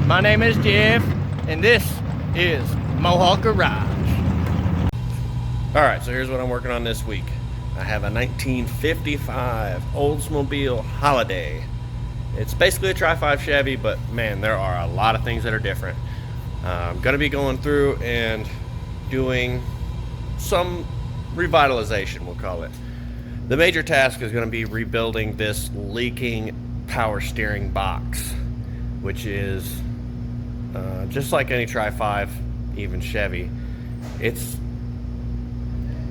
My name is Jeff, and this is Mohawk-Garage. Alright, so here's what I'm working on this week. I have a 1955 Oldsmobile Holiday. It's basically a Tri-5 Chevy, but man, there are a lot of things that are different. I'm going to be going through and doing some revitalization, we'll call it. The major task is going to be rebuilding this leaking power steering box, which is just like any Tri-5, even Chevy. It's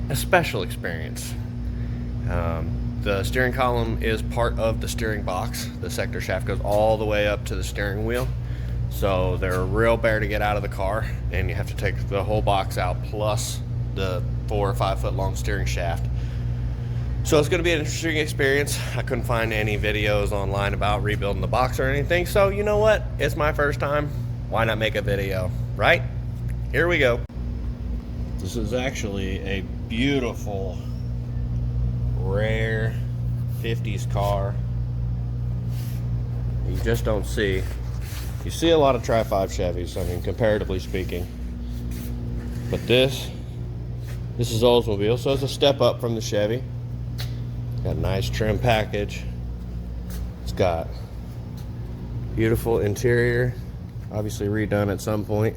a special experience. The steering column is part of the steering box. The sector shaft goes all the way up to the steering wheel. So they're real bare to get out of the car, and you have to take the whole box out plus the 4 or 5 foot long steering shaft. So it's going to be an interesting experience. I couldn't find any videos online about rebuilding the box or anything. So you know what? It's my first time. Why not make a video, right? Here we go. This is actually a beautiful, rare 50s car. You just don't see. You see a lot of Tri-5 Chevys, I mean, comparatively speaking. But this is Oldsmobile, so it's a step up from the Chevy. Got a nice trim package. It's got beautiful interior, obviously redone at some point.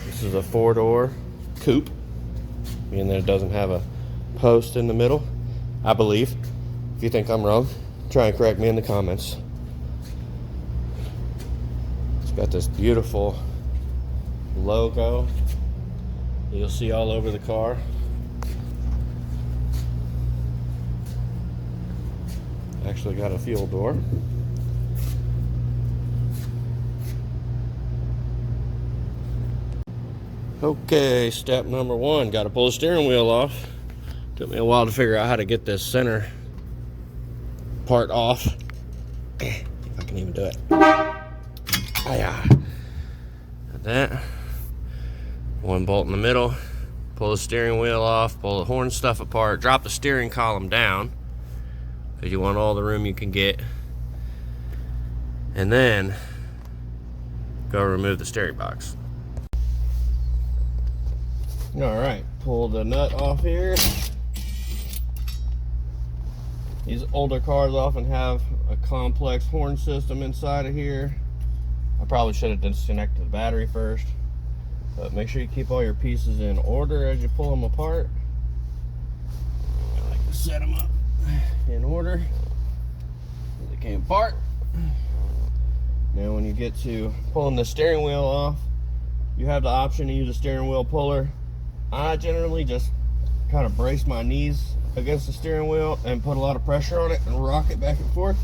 This is a 4-door coupe, meaning that it doesn't have a post in the middle, I believe. If you think I'm wrong, try and correct me in the comments. It's got this beautiful logo that you'll see all over the car. Actually got a fuel door. Okay, step number 1, got to pull the steering wheel off. Took me a while to figure out how to get this center part off. If I can even do it. Oh yeah. Got that. 1 bolt in the middle. Pull the steering wheel off, pull the horn stuff apart, drop the steering column down, because you want all the room you can get. And then go remove the steering box. Alright, pull the nut off here. These older cars often have a complex horn system inside of here. I probably should have disconnected the battery first, but make sure you keep all your pieces in order as you pull them apart. I like to set them up in order so they came apart. Now when you get to pulling the steering wheel off, you have the option to use a steering wheel puller. I generally just kind of brace my knees against the steering wheel and put a lot of pressure on it and rock it back and forth.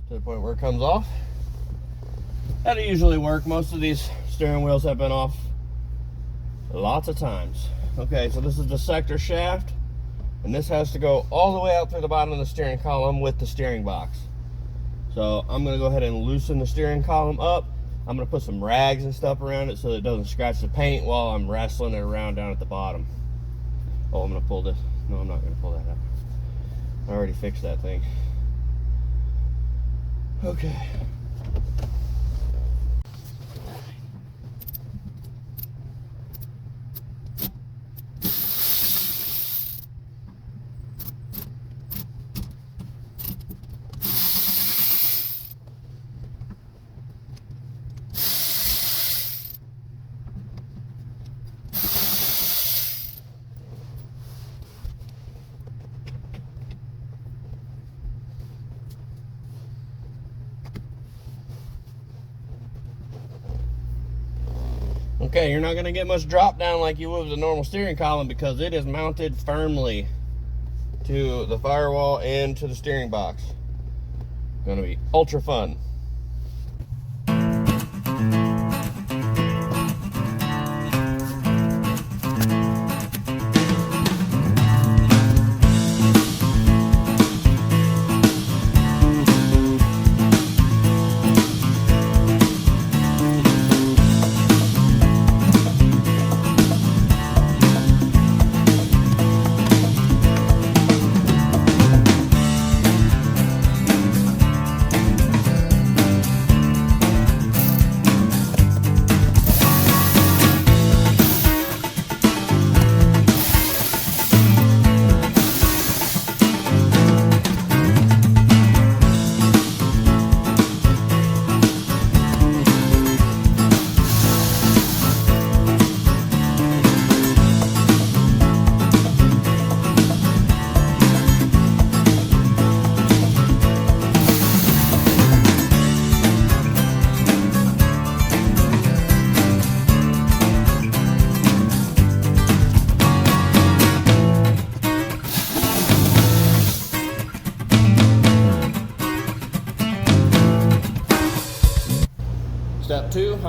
To the point where it comes off. That'll usually work. Most of these steering wheels have been off lots of times. Okay, so this is the sector shaft, and this has to go all the way out through the bottom of the steering column with the steering box. So I'm going to go ahead and loosen the steering column up. I'm going to put some rags and stuff around it so that it doesn't scratch the paint while I'm wrestling it around down at the bottom. Oh, I'm going to pull this. No, I'm not going to pull that up. I already fixed that thing. Okay. Okay, you're not going to get much drop down like you would with a normal steering column because it is mounted firmly to the firewall and to the steering box. Going to be ultra fun.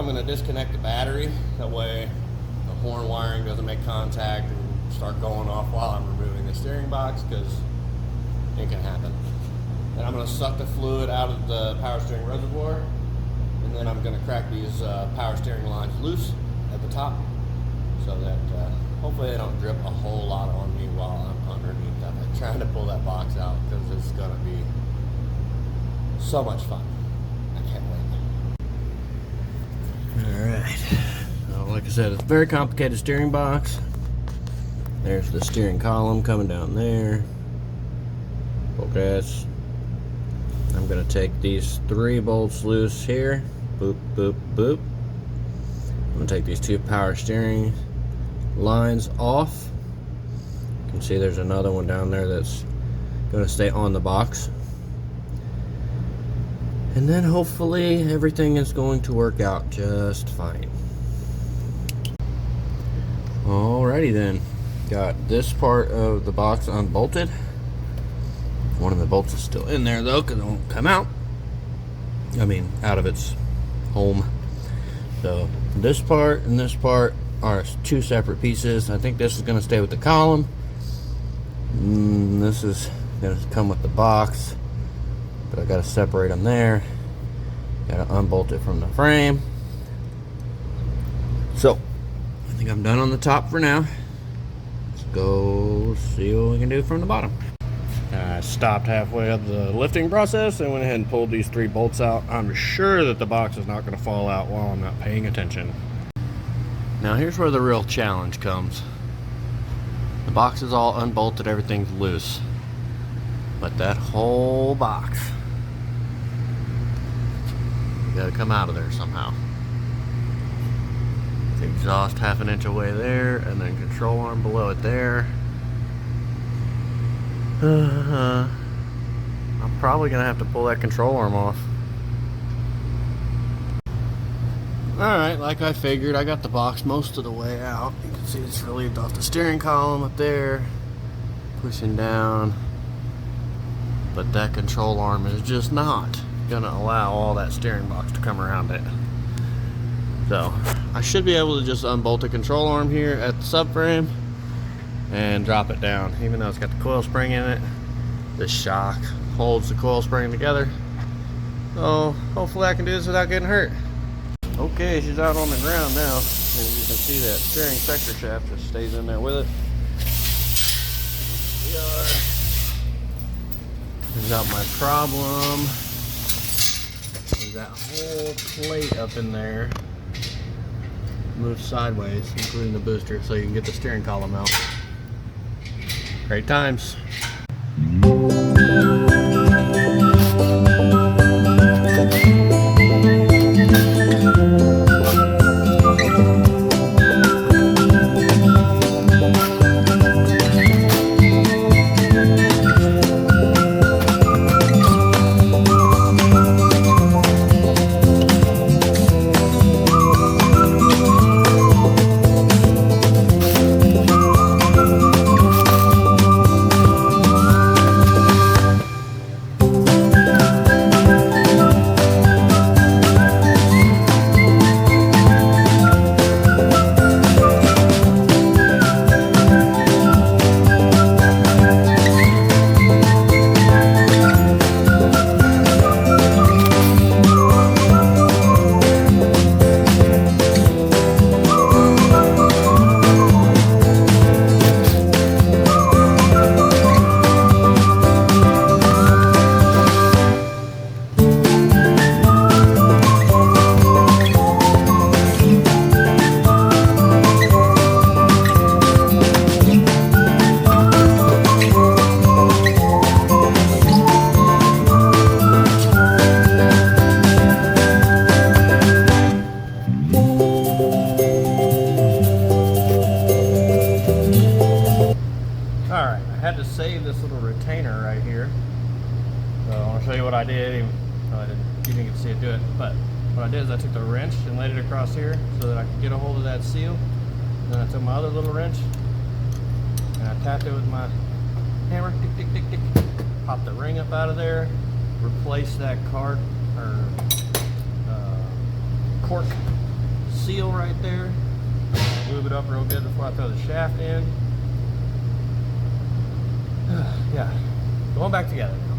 I'm going to disconnect the battery. That way the horn wiring doesn't make contact and start going off while I'm removing the steering box, because it can happen. Then I'm going to suck the fluid out of the power steering reservoir, and then I'm going to crack these power steering lines loose at the top, so that hopefully they don't drip a whole lot on me while I'm underneath of it, trying to pull that box out, because it's going to be so much fun. I can't wait. Alright, so like I said, it's a very complicated steering box. There's the steering column coming down there. Focus. I'm going to take these 3 bolts loose here. Boop, boop, boop. I'm going to take these 2 power steering lines off. You can see there's another one down there that's going to stay on the box. And then hopefully everything is going to work out just fine. Alrighty then. Got this part of the box unbolted. One of the bolts is still in there though, because it won't come out. I mean, out of its home. So this part and this part are 2 separate pieces. I think this is going to stay with the column. This is going to come with the box, but I got to separate them there. Got to unbolt it from the frame. So I think I'm done on the top for now. Let's go see what we can do from the bottom. I stopped halfway up the lifting process and went ahead and pulled these 3 bolts out. I'm sure that the box is not going to fall out while I'm not paying attention. Now here's where the real challenge comes. The box is all unbolted, everything's loose. But that whole box, you gotta come out of there somehow. The exhaust 1/2 inch away there, and then control arm below it there. I'm probably gonna have to pull that control arm off. Alright, like I figured, I got the box most of the way out. You can see it's relieved off the steering column up there, pushing down. But that control arm is just not gonna allow all that steering box to come around it. So I should be able to just unbolt the control arm here at the subframe and drop it down. Even though it's got the coil spring in it, this shock holds the coil spring together. So hopefully I can do this without getting hurt. Okay, she's out on the ground now, and you can see that steering sector shaft just stays in there with it. Got my problem is that whole plate up in there moves sideways, including the booster, so you can get the steering column out. Great times. Save this little retainer right here. So I want to show you what I did. You didn't get to see it do it, but what I did is I took the wrench and laid it across here so that I could get a hold of that seal. And then I took my other little wrench and I tapped it with my hammer, tick, tick, tick, tick, popped the ring up out of there, replaced that cork seal right there. Move it up real good before I throw the shaft in. Yeah, going back together now.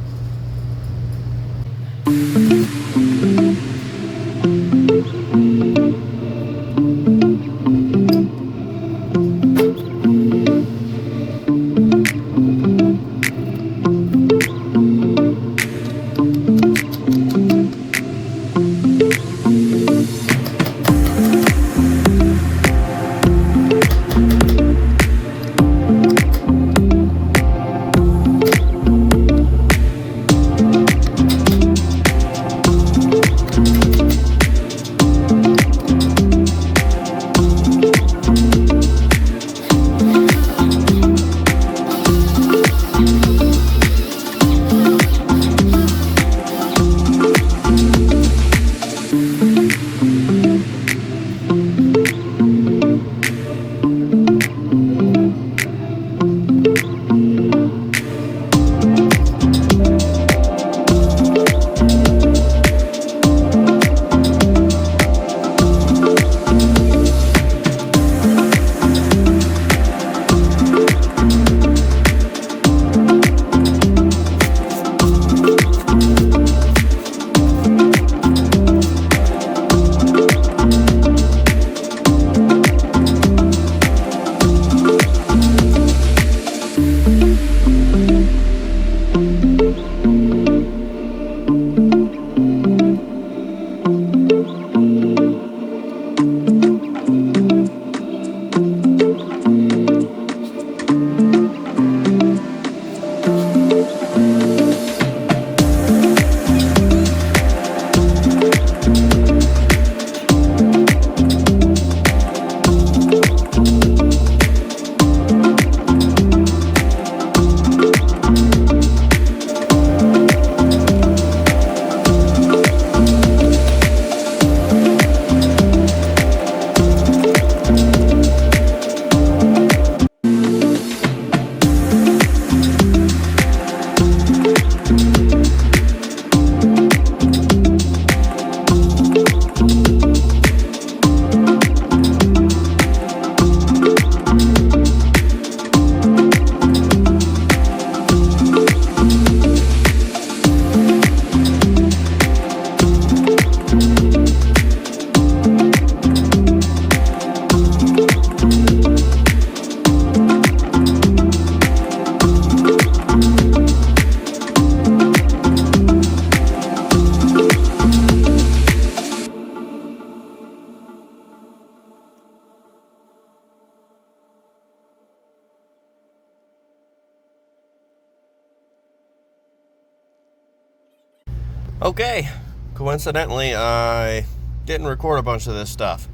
Okay, coincidentally, I didn't record a bunch of this stuff,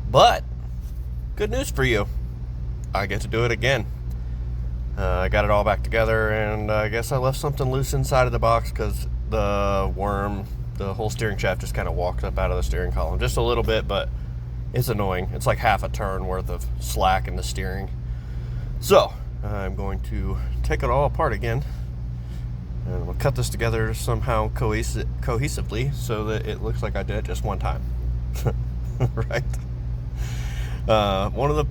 but good news for you. I get to do it again. I got it all back together, and I guess I left something loose inside of the box because the worm, the whole steering shaft just kind of walked up out of the steering column. Just a little bit, but it's annoying. It's like half a turn worth of slack in the steering. So, I'm going to take it all apart again. And we'll cut this together somehow cohesively so that it looks like I did it just one time. Right? One of the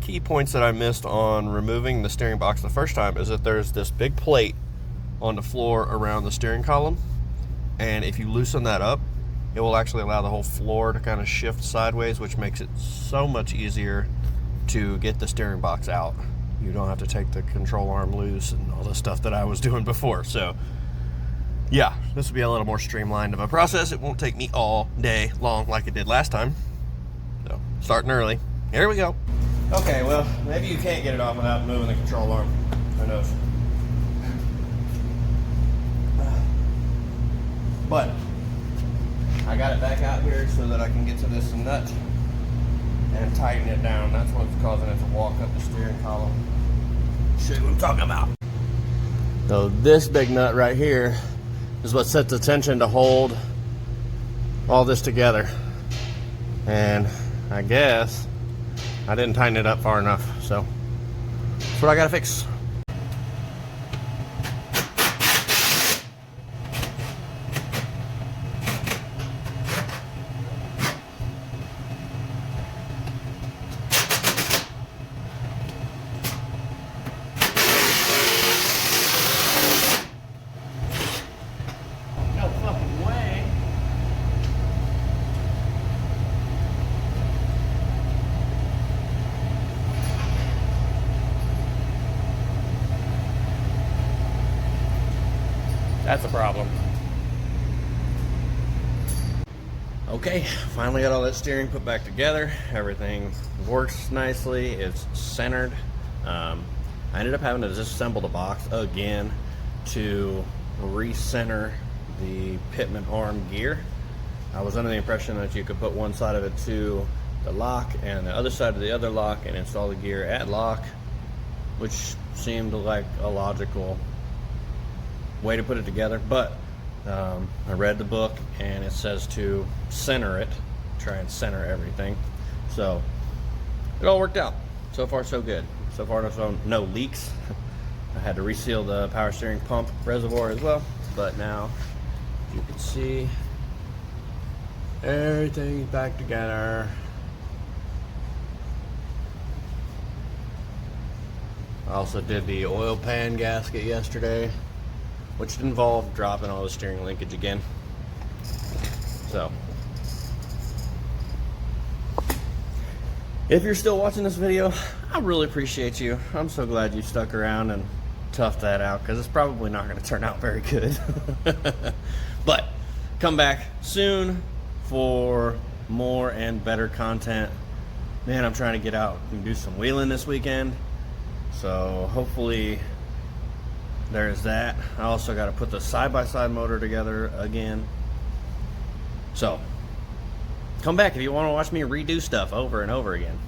key points that I missed on removing the steering box the first time is that there's this big plate on the floor around the steering column. And if you loosen that up, it will actually allow the whole floor to kind of shift sideways, which makes it so much easier to get the steering box out. You don't have to take the control arm loose and all the stuff that I was doing before. So yeah, this will be a little more streamlined of a process. It won't take me all day long like it did last time. So starting early. Here we go. Okay, well, maybe you can't get it off without moving the control arm. Who knows? But I got it back out here so that I can get to this nut and tighten it down. That's what's causing it to walk up the steering column. Show you what I'm talking about. So this big nut right here is what sets the tension to hold all this together. And I guess I didn't tighten it up far enough, so that's what I gotta fix. That's a problem. Okay, finally got all that steering put back together. Everything works nicely. It's centered. I ended up having to disassemble the box again to recenter the pitman arm gear. I was under the impression that you could put one side of it to the lock and the other side to the other lock and install the gear at lock, which seemed like a logical way to put it together, but I read the book and it says to center it, try and center everything. So it all worked out. So far so good. So far no leaks. I had to reseal the power steering pump reservoir as well, but now you can see everything's back together. I also did the oil pan gasket yesterday, which involved dropping all the steering linkage again. So, if you're still watching this video, I really appreciate you. I'm so glad you stuck around and toughed that out, because it's probably not going to turn out very good. But come back soon for more and better content. Man, I'm trying to get out and do some wheeling this weekend, so hopefully there's that. I also got to put the side-by-side motor together again. So come back if you want to watch me redo stuff over and over again.